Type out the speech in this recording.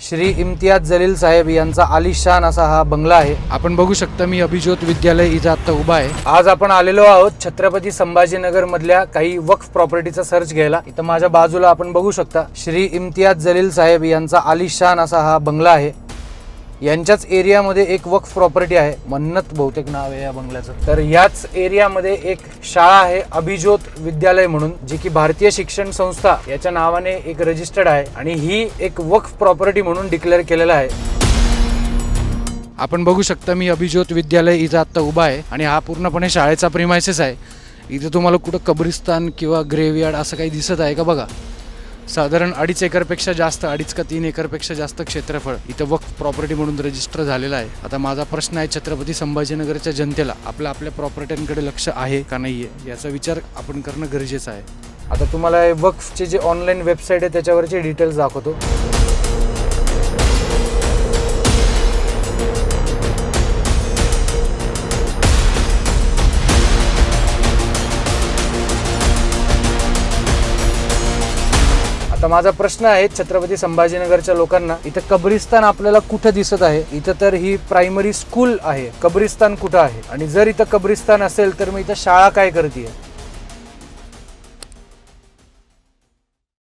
श्री इम्तियाज जलील साहेब यांचा आलिशान असा हा बंगला आहे। आपण बघू शकता मी अभिज्योत विद्यालय इथं आता उभा आहे। आज आपण आलेलो आहोत छत्रपती संभाजीनगर मधल्या काही वक्फ प्रॉपर्टीचा सर्च घ्यायला। इथं माझ्या बाजूला आपण बघू शकता श्री इम्तियाज जलील साहेब यांचा आलिशान असा हा बंगला आहे। यांच्याच एरियामध्ये एक वक्फ प्रॉपर्टी आहे, मन्नत बहुतेक नाव आहे या बंगल्याचं। तर याच एरियामध्ये एक शाळा आहे अभिज्योत विद्यालय म्हणून, जी की भारतीय शिक्षण संस्था याच्या नावाने एक रजिस्टर्ड आहे आणि ही एक वक्फ प्रॉपर्टी म्हणून डिक्लेअर केलेलं आहे। आपण बघू शकता मी अभिज्योत विद्यालय इथं आता उभा आहे आणि हा पूर्णपणे शाळेचा प्रिमाइसेस आहे। इथे तुम्हाला कुठं कब्रिस्तान किंवा ग्रेवयार्ड असं काही दिसत आहे का बघा। साधारण 2.5 एकरपेक्षा जास्त, 2.5 का 3 एकरपेक्षा जास्त क्षेत्रफळ इथं वक्फ प्रॉपर्टी म्हणून रजिस्टर झालेलं आहे। आता माझा प्रश्न आहे, छत्रपती संभाजीनगरच्या जनतेला आपल्या प्रॉपर्ट्यांकडे लक्ष आहे का नाही आहे याचा विचार आपण करणं गरजेचं आहे। आता तुम्हाला वक्फचे जे ऑनलाईन वेबसाईट आहे त्याच्यावरचे डिटेल्स दाखवतो। आता माझा प्रश्न आहे छत्रपती संभाजीनगरच्या लोकांना, इथं कब्रिस्तान आपल्याला कुठं दिसत आहे? इथं तर ही प्रायमरी स्कूल आहे, कब्रिस्तान कुठं आहे? आणि जर इथं कब्रिस्तान असेल तर मग इथं शाळा काय करते?